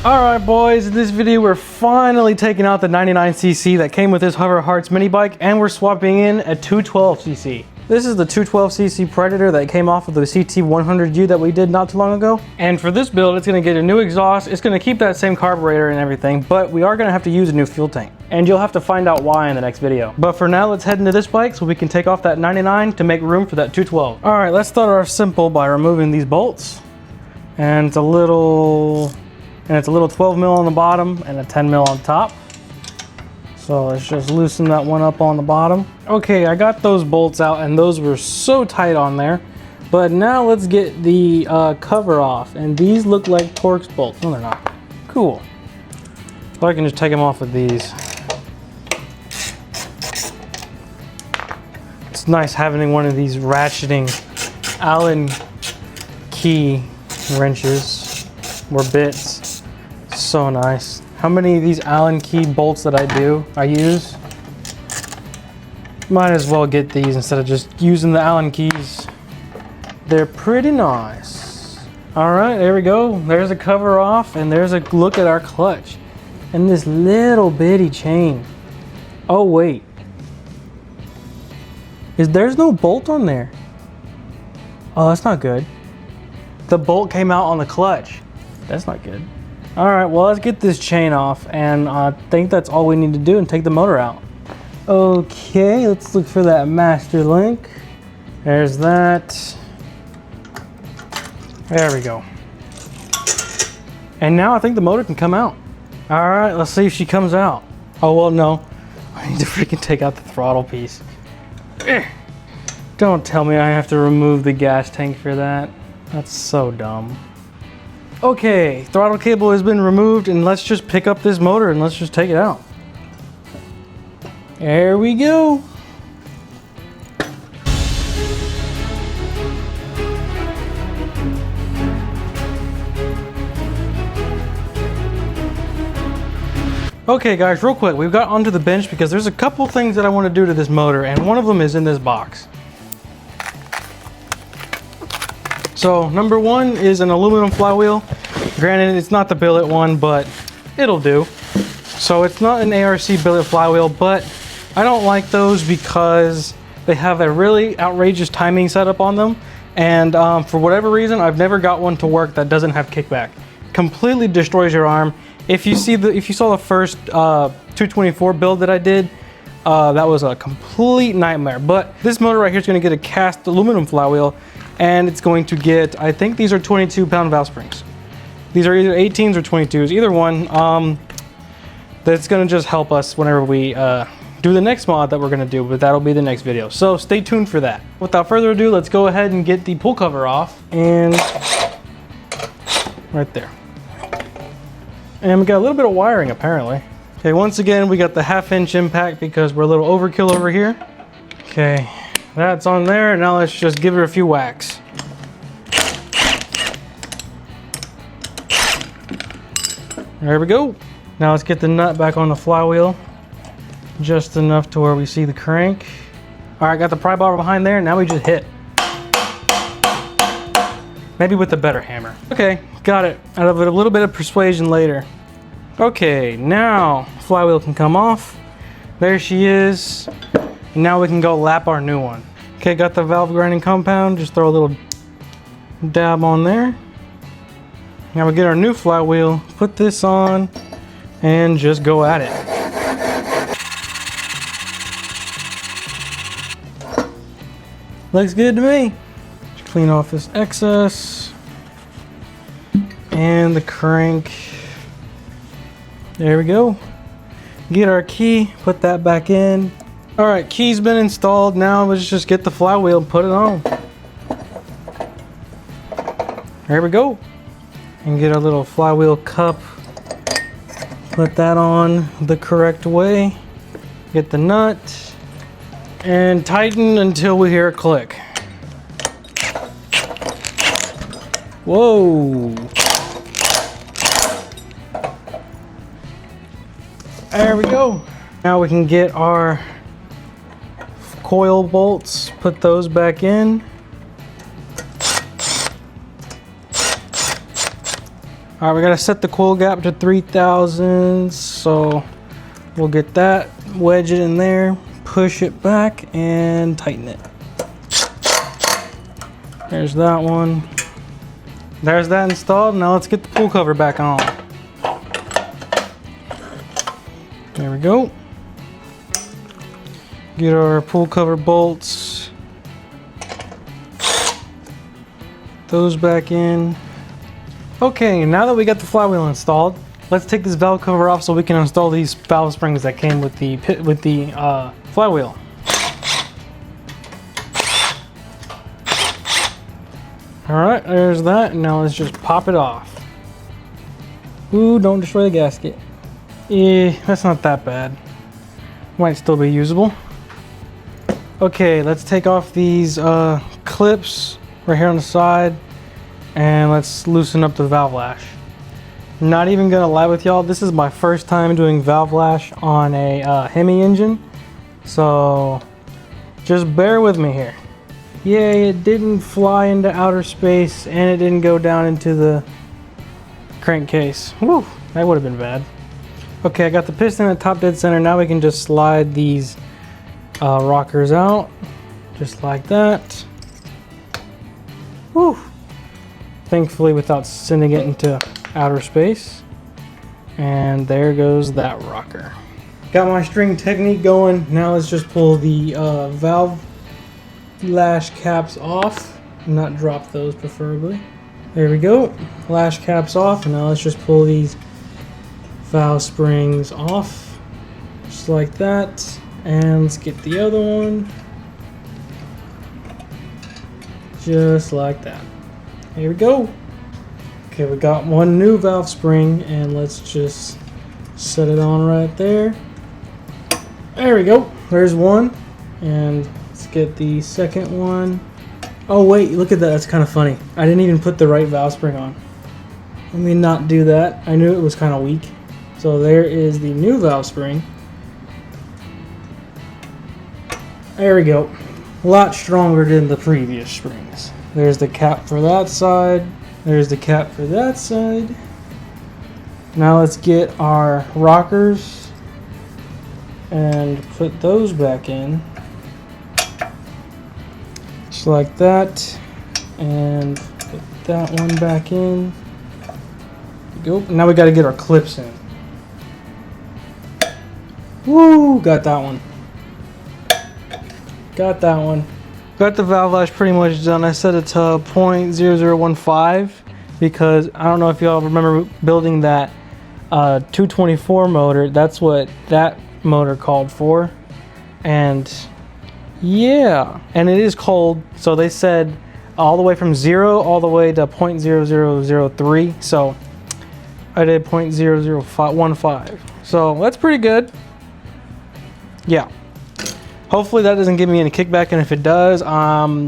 Alright boys, in this video we're finally taking out the 99cc that came with this Hover Hearts mini bike, and we're swapping in a 212cc. This is the 212cc Predator that came off of the CT100U that we did not too long ago. And for this build, it's going to get a new exhaust, it's going to keep that same carburetor and everything, but we are going to have to use a new fuel tank. And you'll have to find out why in the next video. But for now, let's head into this bike so we can take off that 99 to make room for that 212. Alright, let's start off simple by removing these bolts. And it's a little 12 mil on the bottom and a 10 mil on top. So let's just loosen that one up on the bottom. Okay, I got those bolts out and those were so tight on there. But now let's get the cover off, and these look like Torx bolts. No, they're not. Cool. So I can just take them off with these. It's nice having one of these ratcheting Allen key wrenches or bits. So nice. How many of these Allen key bolts that I use? Might as well get these instead of just using the Allen keys. They're pretty nice. All right, there we go. There's a cover off, and there's a look at our clutch and this little bitty chain. Oh wait, there's no bolt on there. Oh, that's not good. The bolt came out on the clutch. That's not good. All right, well, let's get this chain off, and I think that's all we need to do and take the motor out. Okay, let's look for that master link. There's that. There we go. And now I think the motor can come out. All right, let's see if she comes out. Oh, well, no. I need to freaking take out the throttle piece. Don't tell me I have to remove the gas tank for that. That's so dumb. Okay, throttle cable has been removed, and let's just pick up this motor and let's just take it out. There we go. Okay guys, real quick, we've got onto the bench because there's a couple things that I want to do to this motor, and one of them is in this box. So number one is an aluminum flywheel. Granted, it's not the billet one, but it'll do. So it's not an ARC billet flywheel, but I don't like those because they have a really outrageous timing setup on them. And for whatever reason, I've never got one to work that doesn't have kickback. Completely destroys your arm. If you saw the first 224 build that I did, that was a complete nightmare. But this motor right here is going to get a cast aluminum flywheel, and it's going to get, I think these are 22-pound valve springs. These are either 18s or 22s, either one. That's going to just help us whenever we do the next mod that we're going to do, but that'll be the next video. So stay tuned for that. Without further ado, let's go ahead and get the pull cover off, and right there. And we got a little bit of wiring apparently. Okay, once again, we got the 1/2-inch impact because we're a little overkill over here. Okay, that's on there. Now let's just give her a few whacks. There we go. Now let's get the nut back on the flywheel. Just enough to where we see the crank. All right, got the pry bar behind there. Now we just hit. Maybe with a better hammer. Okay, got it. Out of it a little bit of persuasion later. Okay, now flywheel can come off. There she is. And now we can go lap our new one. Okay, got the valve grinding compound. Just throw a little dab on there. Now we get our new flywheel, put this on, and just go at it. Looks good to me. Just clean off this excess. And the crank. There we go. Get our key, put that back in. All right, key's been installed. Now let's just get the flywheel and put it on. There we go. And get our little flywheel cup. Put that on the correct way. Get the nut and tighten until we hear a click. Whoa. There we go. Now we can get our coil bolts, put those back in. All right, we gotta set the coil gap to 3000. So we'll get that, wedge it in there, push it back and tighten it. There's that one. There's that installed. Now let's get the pool cover back on. There we go. Get our pool cover bolts. Those back in. Okay, now that we got the flywheel installed, let's take this valve cover off so we can install these valve springs that came with the flywheel. All right, there's that. Now let's just pop it off. Ooh, don't destroy the gasket. That's not that bad. Might still be usable. Okay, let's take off these clips right here on the side and let's loosen up the valve lash. Not even gonna lie with y'all, this is my first time doing valve lash on a Hemi engine, so just bear with me here. Yay, it didn't fly into outer space and it didn't go down into the crankcase. Woo, that would have been bad. Okay, I got the piston at top dead center. Now we can just slide these rockers out, just like that. Woo! Thankfully without sending it into outer space. And there goes that rocker. Got my string technique going. Now let's just pull the valve lash caps off. Not drop those preferably. There we go. Lash caps off. And now let's just pull these valve springs off. Just like that. And let's get the other one. Just like that. Here we go. Okay, we got one new valve spring and let's just set it on right there. There we go. There's one. And let's get the second one. Oh wait, look at that. That's kind of funny. I didn't even put the right valve spring on. Let me not do that. I knew it was kind of weak. So there is the new valve spring. There we go. A lot stronger than the previous springs. There's the cap for that side. There's the cap for that side. Now let's get our rockers and put those back in. Just like that. And put that one back in. Go. Now we got to get our clips in. Woo! Got that one. Got that one. Got the valve lash pretty much done. I set it to 0.0015 because I don't know if y'all remember building that 224 motor. That's what that motor called for. And yeah, and it is cold. So they said all the way from 0 all the way to 0.0003. So I did 0.0015. So that's pretty good. Yeah. Hopefully that doesn't give me any kickback, and if it does,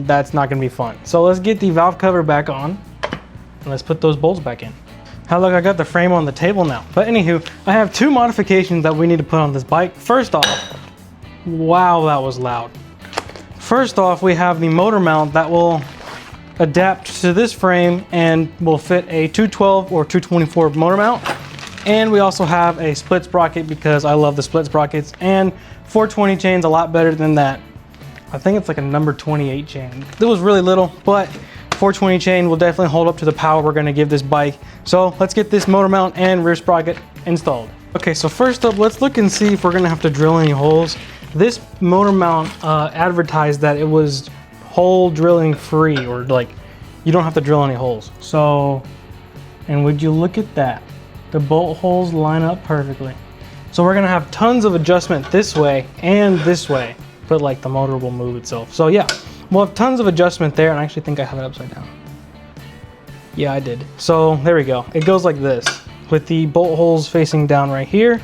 that's not gonna be fun. So let's get the valve cover back on, and let's put those bolts back in. How look, I got the frame on the table now. But anywho, I have two modifications that we need to put on this bike. First off, wow, that was loud. First off, we have the motor mount that will adapt to this frame and will fit a 212 or 224 motor mount. And we also have a split sprocket because I love the split sprockets, and 420 chain's a lot better than that. I think it's like a number 28 chain. It was really little, but 420 chain will definitely hold up to the power we're gonna give this bike. So let's get this motor mount and rear sprocket installed. Okay, so first up, let's look and see if we're gonna have to drill any holes. This motor mount advertised that it was hole drilling free, or like you don't have to drill any holes. So, and would you look at that? The bolt holes line up perfectly. So we're gonna have tons of adjustment this way and this way, but like the motor will move itself. So yeah, we'll have tons of adjustment there, and I actually think I have it upside down. Yeah, I did. So there we go. It goes like this, with the bolt holes facing down right here,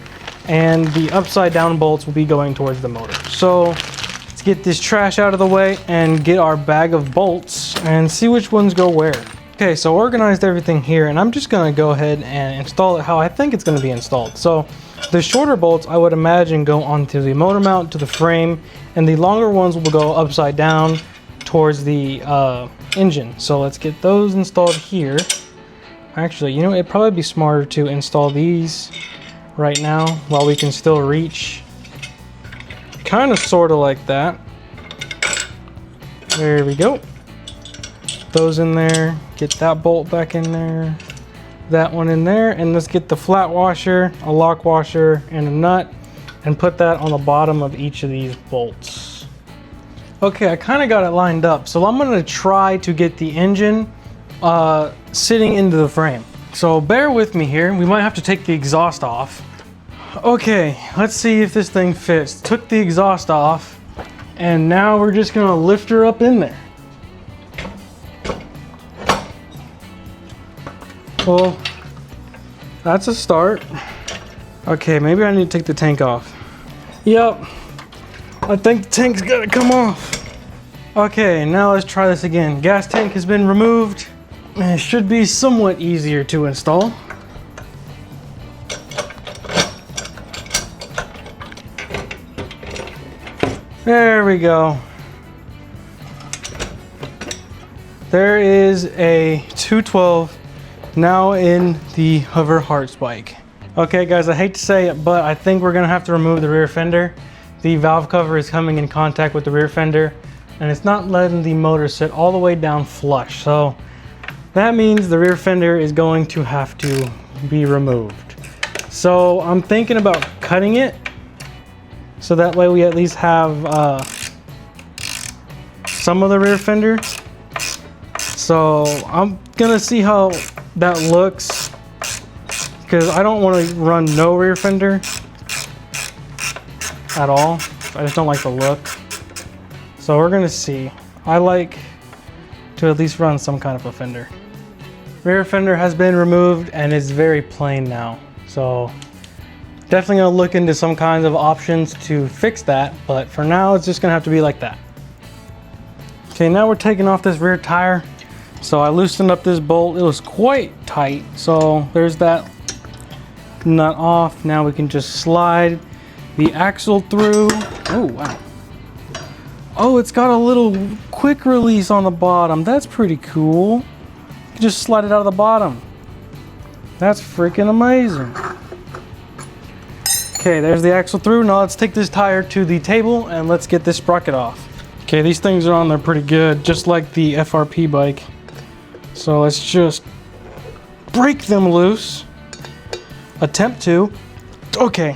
and the upside down bolts will be going towards the motor. So let's get this trash out of the way and get our bag of bolts and see which ones go where. Okay, so organized everything here, and I'm just gonna go ahead and install it how I think it's gonna be installed. So the shorter bolts, I would imagine, go onto the motor mount, to the frame, and the longer ones will go upside down towards the engine. So let's get those installed here. Actually, you know, it'd probably be smarter to install these right now while we can still reach. Kind of, sort of like that. There we go. Those in there. Get that bolt back in there. That one in there. And let's get the flat washer, a lock washer, and a nut, and put that on the bottom of each of these bolts. Okay, I kind of got it lined up. So I'm going to try to get the engine sitting into the frame. So bear with me here. We might have to take the exhaust off. Okay, let's see if this thing fits. Took the exhaust off, and now we're just gonna lift her up in there. Well, that's a start. Okay, maybe I need to take the tank off. Yep, I think the tank's gotta come off. Okay, now let's try this again. Gas tank has been removed. It should be somewhat easier to install. There we go. There is a 212 now in the Hover Hearts bike. Okay guys, I hate to say it, but I think we're gonna have to remove the rear fender. The valve cover is coming in contact with the rear fender, and it's not letting the motor sit all the way down flush. So that means the rear fender is going to have to be removed. So I'm thinking about cutting it, so that way we at least have some of the rear fender. So I'm gonna see how that looks, because I don't want to run no rear fender at all. I just don't like the look. So we're gonna see. I like to at least run some kind of a fender. Rear fender has been removed and it's very plain now. So definitely gonna look into some kinds of options to fix that, but for now it's just gonna have to be like that. Okay, now we're taking off this rear tire. So I loosened up this bolt. It was quite tight. So there's that nut off. Now we can just slide the axle through. Oh, wow. Oh, it's got a little quick release on the bottom. That's pretty cool. You can just slide it out of the bottom. That's freaking amazing. Okay, there's the axle through. Now let's take this tire to the table and let's get this sprocket off. Okay, these things are on there pretty good, just like the FRP bike. So let's just break them loose. Attempt to. Okay.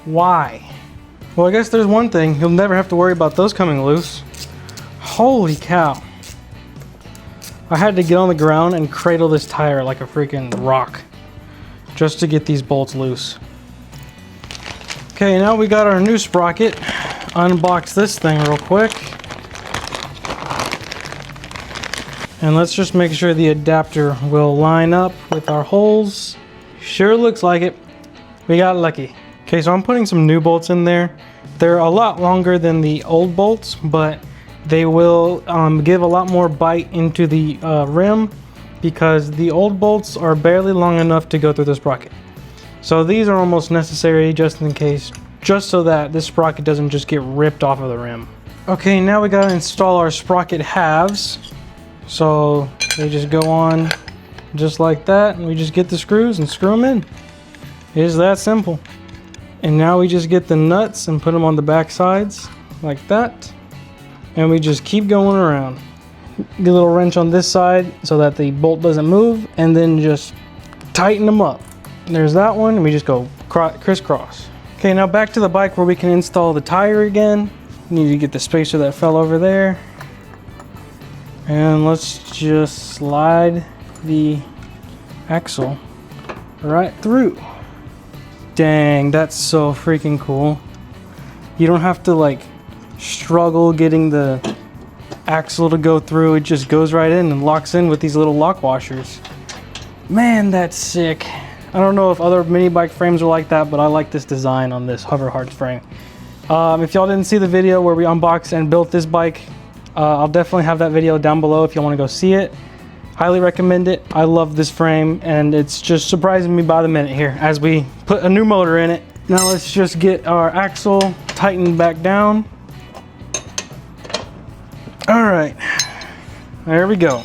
Why? Well, I guess there's one thing. You'll never have to worry about those coming loose. Holy cow. I had to get on the ground and cradle this tire like a freaking rock just to get these bolts loose. Okay, now we got our new sprocket. Unbox this thing real quick. And let's just make sure the adapter will line up with our holes. Sure looks like it. We got lucky. Okay, so I'm putting some new bolts in there. They're a lot longer than the old bolts, but they will give a lot more bite into the rim, because the old bolts are barely long enough to go through the sprocket. So these are almost necessary just in case, just so that this sprocket doesn't just get ripped off of the rim. Okay, now we gotta install our sprocket halves. So they just go on just like that, and we just get the screws and screw them in. It is that simple. And now we just get the nuts and put them on the back sides like that. And we just keep going around. Get a little wrench on this side so that the bolt doesn't move, and then just tighten them up. There's that one, and we just go crisscross. Okay, now back to the bike where we can install the tire again. Need to get the spacer that fell over there. And let's just slide the axle right through. Dang, that's so freaking cool. You don't have to like struggle getting the axle to go through. It just goes right in and locks in with these little lock washers. Man, that's sick. I don't know if other mini bike frames are like that, but I like this design on this Hover Hearts frame. If y'all didn't see the video where we unboxed and built this bike, I'll definitely have that video down below if you want to go see it. Highly recommend it. I love this frame, and it's just surprising me by the minute here as we put a new motor in it. Now let's just get our axle tightened back down. All right, there we go.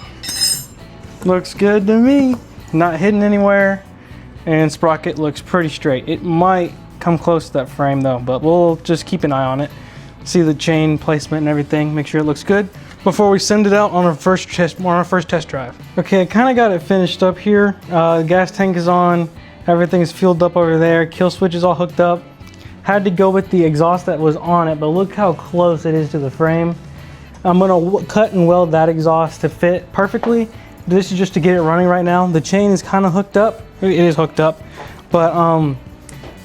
Looks good to me. Not hidden anywhere. And sprocket looks pretty straight. It might come close to that frame though, but we'll just keep an eye on it. See the chain placement and everything, make sure it looks good before we send it out on our first test drive. Okay, I kind of got it finished up here. The gas tank is on, everything's fueled up over there, kill switch is all hooked up. Had to go with the exhaust that was on it, but look how close it is to the frame. I'm gonna cut and weld that exhaust to fit perfectly. This is just to get it running right now. The chain is kind of hooked up. It is hooked up, but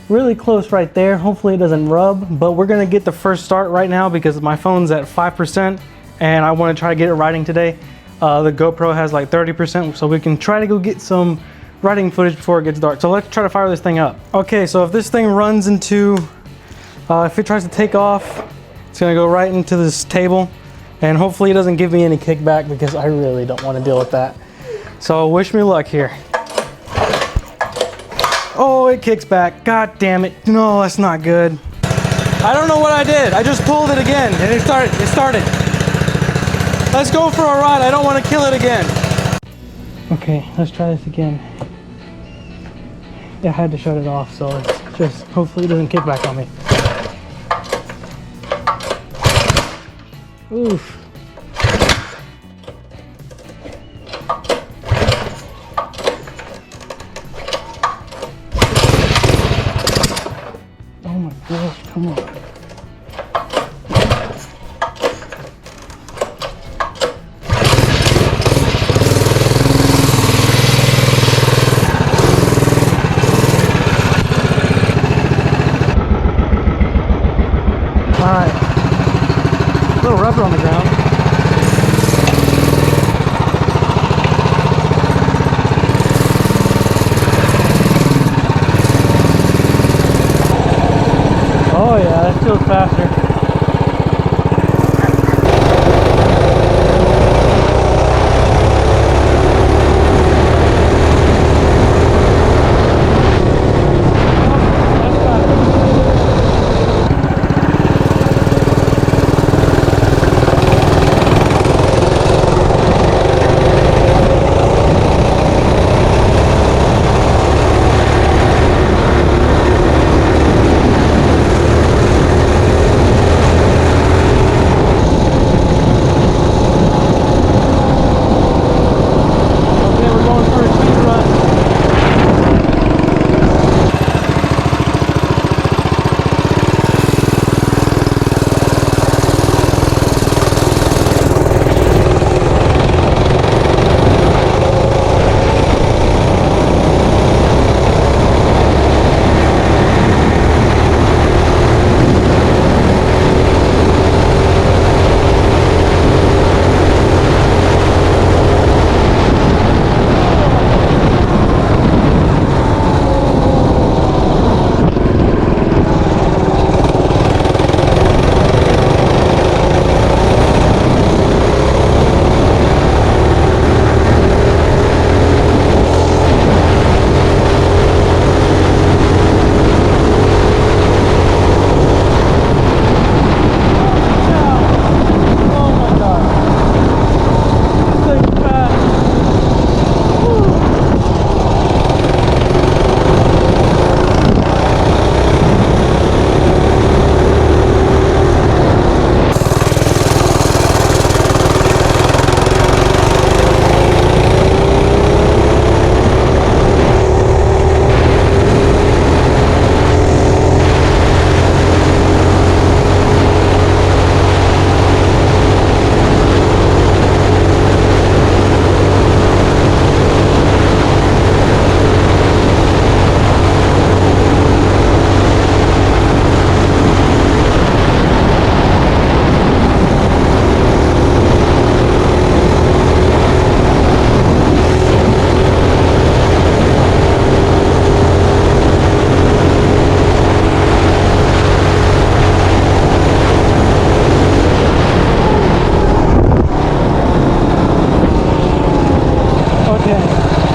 really close right there. Hopefully it doesn't rub, but we're gonna get the first start right now because my phone's at 5% and I wanna try to get it riding today. The GoPro has like 30%, so we can try to go get some riding footage before it gets dark. So let's try to fire this thing up. Okay, so if this thing runs into, if it tries to take off, it's gonna go right into this table and hopefully it doesn't give me any kickback because I really don't wanna deal with that. So wish me luck here. Oh, it kicks back. God damn it. No, that's not good. I don't know what I did. I just pulled it again and it started. Let's go for a ride. I don't want to kill it again. Okay, let's try this again. I had to shut it off, so it's just hopefully it doesn't kick back on me. Oof. Oh my gosh, come on. Alright. A little rubber on the ground. Oh yeah, that feels faster.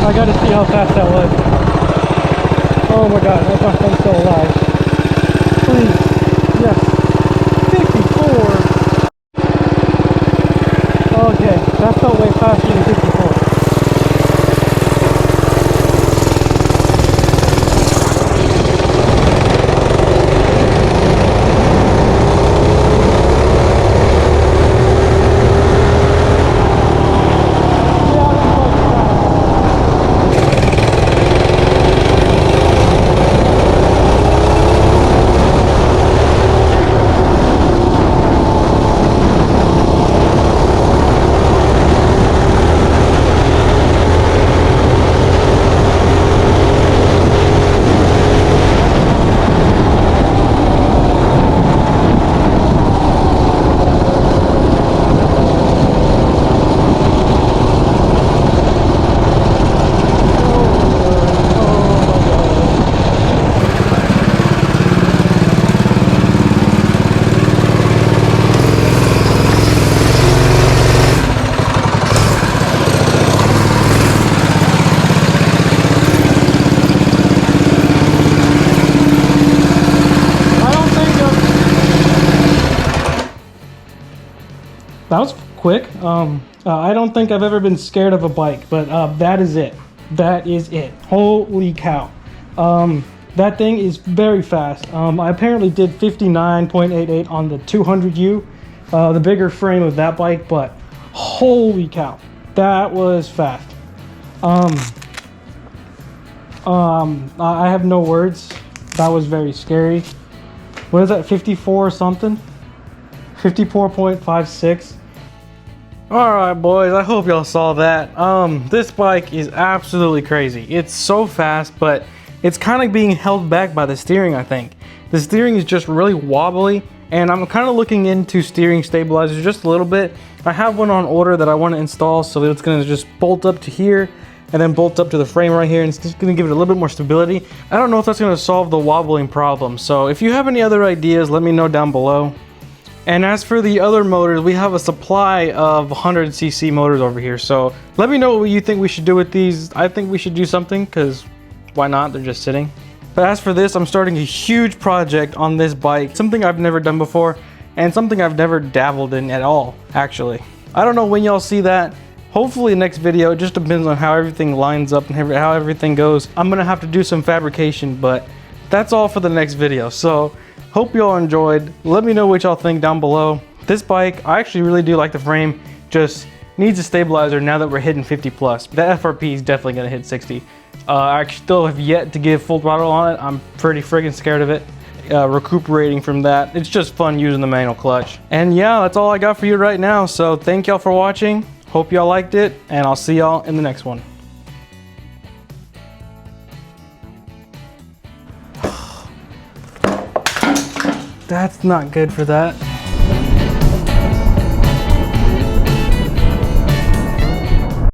I gotta see how fast that was. Oh my god, I thought I'm still alive. Please. Yes. 54. Okay, that felt way faster than 54. That was quick. I don't think I've ever been scared of a bike, but that is it. That is it. Holy cow. That thing is very fast. I apparently did 59.88 on the 200U, the bigger frame of that bike, but holy cow, that was fast. I have no words. That was very scary. What is that, 54 something? 54.56. All right, boys, I hope y'all saw that. This bike is absolutely crazy. It's so fast, but it's kind of being held back by the steering, I think. The steering is just really wobbly, and I'm kind of looking into steering stabilizers just a little bit. I have one on order that I want to install, so it's going to just bolt up to here and then bolt up to the frame right here, and it's just going to give it a little bit more stability. I don't know if that's going to solve the wobbling problem, so if you have any other ideas, let me know down below. And as for the other motors, we have a supply of 100cc motors over here, so let me know what you think we should do with these. I think we should do something, because why not? They're just sitting. But as for this, I'm starting a huge project on this bike, something I've never done before, and something I've never dabbled in at all, actually. I don't know when y'all see that. Hopefully next video. It just depends on how everything lines up and how everything goes. I'm gonna have to do some fabrication, but that's all for the next video. So hope y'all enjoyed. Let me know what y'all think down below. This bike, I actually really do like the frame, just needs a stabilizer now that we're hitting 50 plus. The FRP is definitely gonna hit 60. I still have yet to give full throttle on it. I'm pretty friggin' scared of it. Recuperating from that. It's just fun using the manual clutch. And yeah, that's all I got for you right now. So thank y'all for watching. Hope y'all liked it, and I'll see y'all in the next one. That's not good for that.